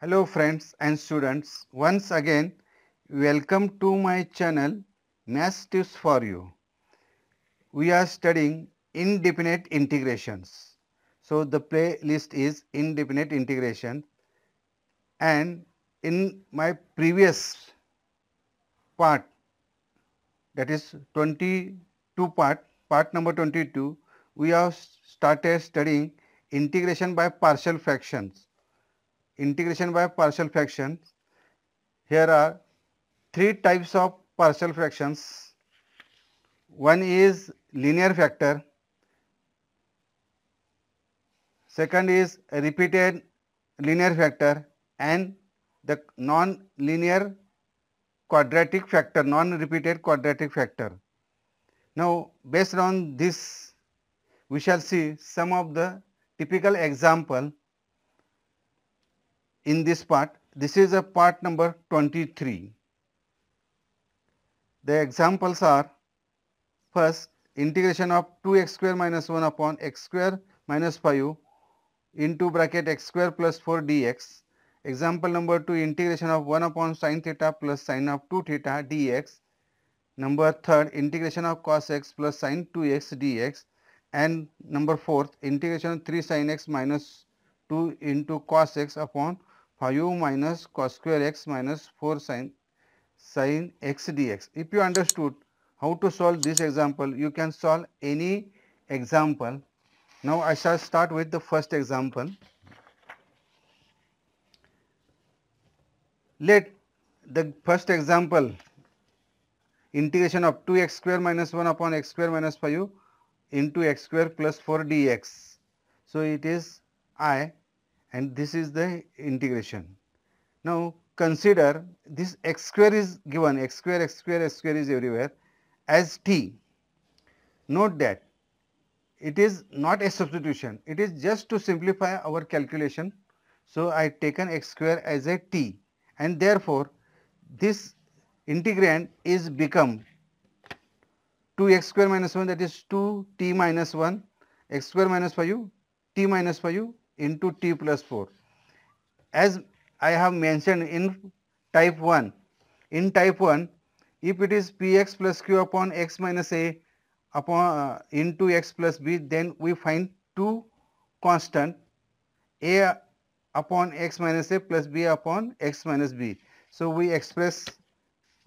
Hello friends and students, once again welcome to my channel Maths Tips for You. We are studying indefinite integrations. So the playlist is indefinite integration, and in my previous part, that is 22 part number 22, we have started studying integration by partial fractions. Integration by partial fractions. Here are three types of partial fractions. One is linear factor, second is a repeated linear factor, and the non-linear quadratic factor, non-repeated quadratic factor. Now, based on this, we shall see some of the typical example in this part. This is a part number 23. The examples are: first, integration of 2x square minus 1 upon x square minus 5 into bracket x square plus 4 dx. Example number 2, integration of 1 upon sin theta plus sin of 2 theta dx. Number 3, integration of cos x plus sin 2x dx. And number 4, integration of 3 sin x minus 2 into cos x upon 5 minus cos square x minus 4 sin x dx. If you understood how to solve this example, you can solve any example. Now I shall start with the first example. Let the first example, integration of 2x square minus 1 upon x square minus 5 into x square plus 4 dx. So it is I, and this is the integration. Now consider this x square is given, x square is everywhere, as t. Note that it is not a substitution, it is just to simplify our calculation. So I taken x square as a t, and therefore this integrand is become 2x square minus 1, that is 2t minus 1, x square minus 5 t minus 5 into t plus 4. As I have mentioned in type 1, if it is px plus q upon x minus a upon into x plus b, then we find two constant, a upon x minus a plus b upon x minus b. So we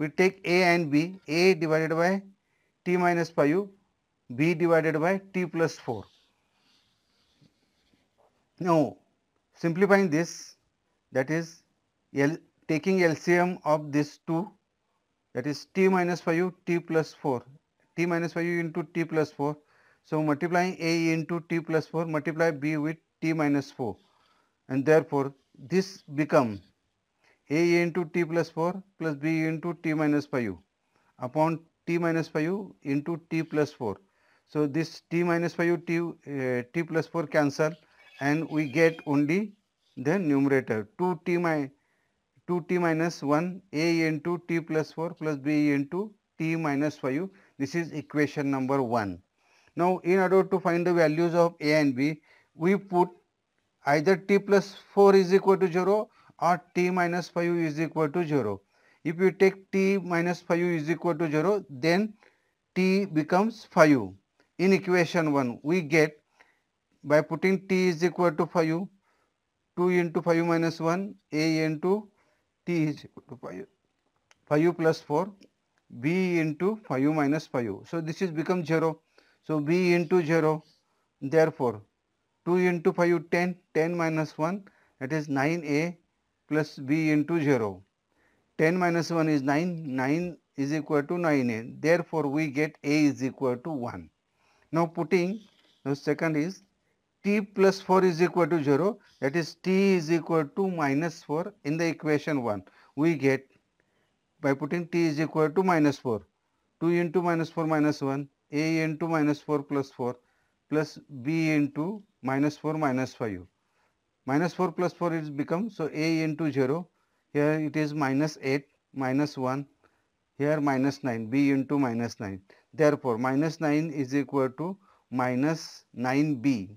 take a and b, a divided by t minus 5, b divided by t plus 4. Now simplifying this, that is taking LCM of these two, that is t minus 5 t plus 4, t minus 5 into t plus 4. So multiplying a into t plus 4, multiply b with t minus 4, and therefore this become a into t plus 4 plus b into t minus 5 upon t minus 5 into t plus 4. So this t minus 5 t plus 4 cancel, and we get only the numerator 2t minus 1 a into t plus 4 plus b into t minus 5. This is equation number 1. Now in order to find the values of a and b, we put either t plus 4 is equal to 0 or t minus 5 is equal to 0. If you take t minus 5 is equal to 0, then t becomes 5. In equation 1, we get, by putting t is equal to 5, 2 into 5 minus 1, a into t is equal to 5 plus 4, b into 5 minus 5. So this is become 0. So b into 0, therefore 2 into 5 10, 10 minus 1, that is 9a plus b into 0. 10 minus 1 is 9, 9 is equal to 9a, therefore we get a is equal to 1. Now putting, the second is t plus 4 is equal to 0, that is t is equal to minus 4 in the equation 1. We get, by putting t is equal to minus 4, 2 into minus 4 minus 1, a into minus 4 plus 4 plus b into minus 4 minus 5. Minus 4 plus 4 is become, so a into 0, here it is minus 8, minus 1, here minus 9, b into minus 9. Therefore minus 9 is equal to minus 9b.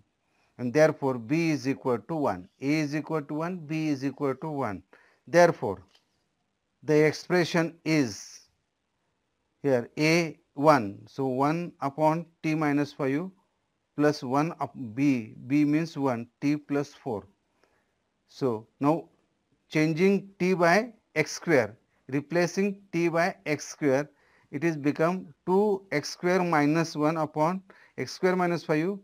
and therefore b is equal to 1. A is equal to 1, b is equal to 1. Therefore, the expression is here a 1. So, 1 upon t minus 5 plus 1 up b, b means 1, t plus 4. So, now changing t by x square, replacing t by x square, it is become 2x square minus 1 upon x square minus 5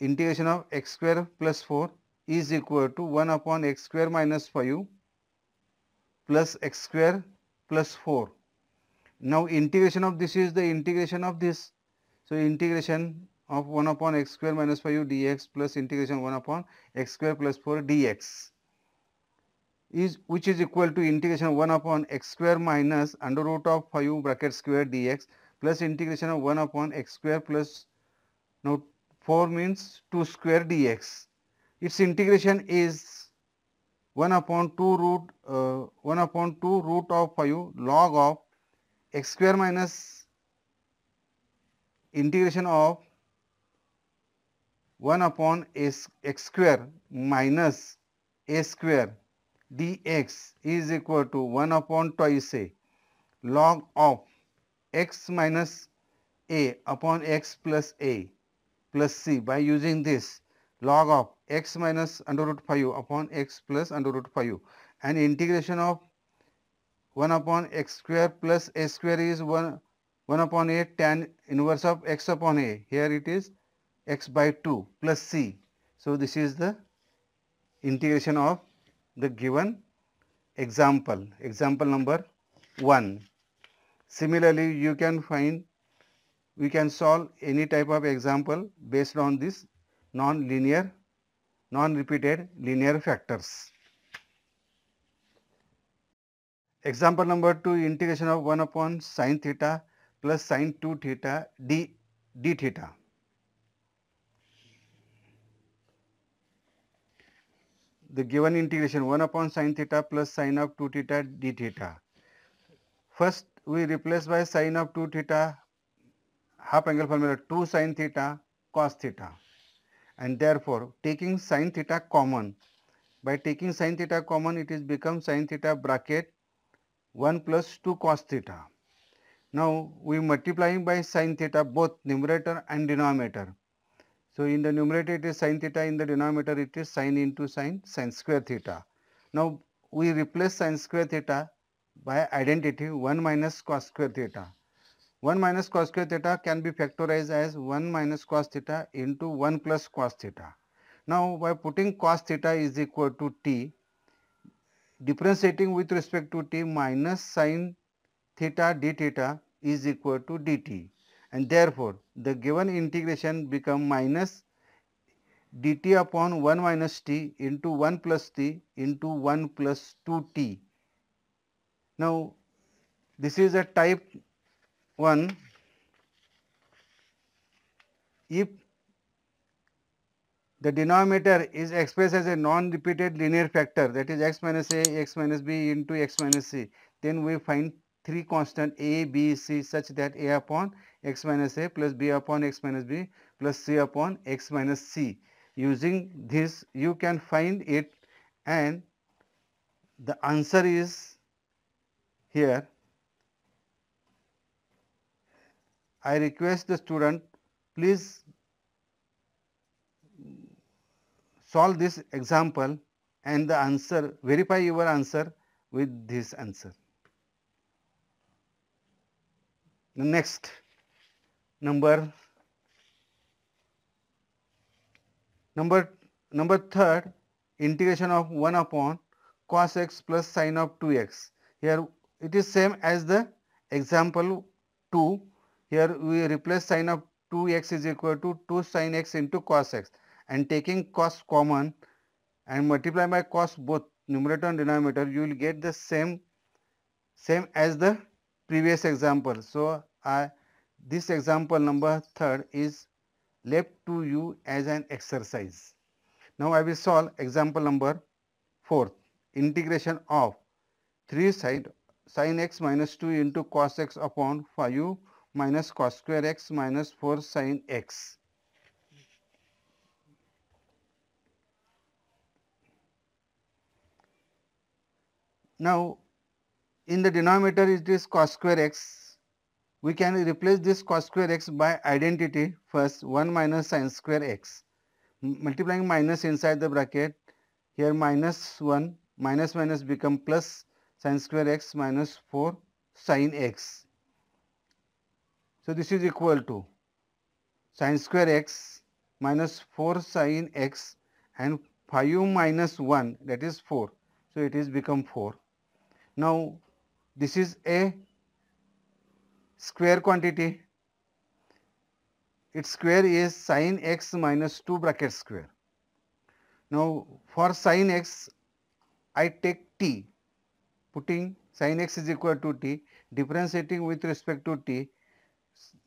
integration of x square plus 4 is equal to 1 upon x square minus 5 plus x square plus 4. Now integration of this is the integration of this. So integration of 1 upon x square minus 5 dx plus integration 1 upon x square plus 4 dx is which is equal to integration 1 upon x square minus under root of 5 bracket square dx plus integration of 1 upon x square plus now 4 means 2 square dx. Its integration is 1 upon 2 root of 5 log of x square minus integration of 1 upon x square minus a square dx is equal to 1 upon twice a log of x minus a upon x plus a plus c. By using this log of x minus under root 5 upon x plus under root 5 and integration of 1 upon x square plus a square is 1 upon a tan inverse of x upon a. Here it is x by 2 plus c. So, this is the integration of the given example, example number 1. Similarly, you can find, we can solve any type of example based on this non-linear, non-repeated linear factors. Example number 2, integration of 1 upon sin theta plus sin 2 theta d theta. The given integration 1 upon sin theta plus sin of 2 theta d theta. First, we replace by sin of 2 theta half angle formula 2 sin theta cos theta, and therefore taking sin theta common, by taking sin theta common it is become sin theta bracket 1 plus 2 cos theta. Now we multiplying by sin theta both numerator and denominator. So in the numerator it is sin theta, in the denominator it is sin into sin, sin square theta. Now we replace sin square theta by identity 1 minus cos square theta. 1 minus cos square theta can be factorized as 1 minus cos theta into 1 plus cos theta. Now by putting cos theta is equal to t, differentiating with respect to t, minus sin theta d theta is equal to dt, and therefore the given integration become minus dt upon 1 minus t into 1 plus t into 1 plus 2t. Now this is a type 1. If the denominator is expressed as a non-repeated linear factor, that is x minus a, x minus b into x minus c, then we find three constant a, b, c such that a upon x minus a plus b upon x minus b plus c upon x minus c. Using this you can find it, and the answer is here. I request the student, please solve this example and the answer, verify your answer with this answer. The next, number third, integration of 1 upon cos x plus sin of 2x. Here it is same as the example 2. Here we replace sin of 2x is equal to 2 sin x into cos x, and taking cos common and multiply by cos both numerator and denominator, you will get the same as the previous example. So this example number third is left to you as an exercise. Now I will solve example number 4, integration of 3 sin x minus 2 into cos x upon 5 minus cos square x minus 4 sin x. Now in the denominator it is cos square x. We can replace this cos square x by identity first 1 minus sin square x. Multiplying minus inside the bracket, here minus 1 minus minus become plus sin square x minus 4 sin x. So this is equal to sin square x minus 4 sin x and 5 minus 1, that is 4. So it is become 4. Now this is a square quantity. Its square is sin x minus 2 bracket square. Now for sin x I take t, putting sin x is equal to t, differentiating with respect to t,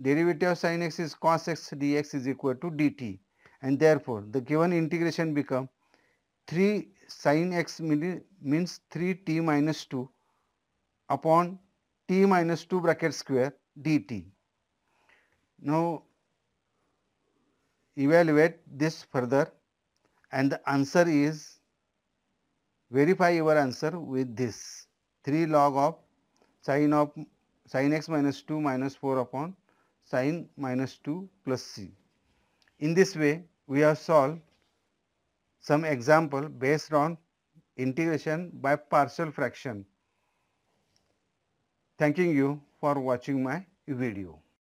derivative of sin x is cos x dx is equal to dt, and therefore the given integration become 3 sin x means 3t minus 2 upon t minus 2 bracket square dt. Now evaluate this further, and the answer is, verify your answer with this 3 log of sin x minus 2 minus 4 upon sin minus 2 plus c. In this way we have solved some example based on integration by partial fraction. Thanking you for watching my video.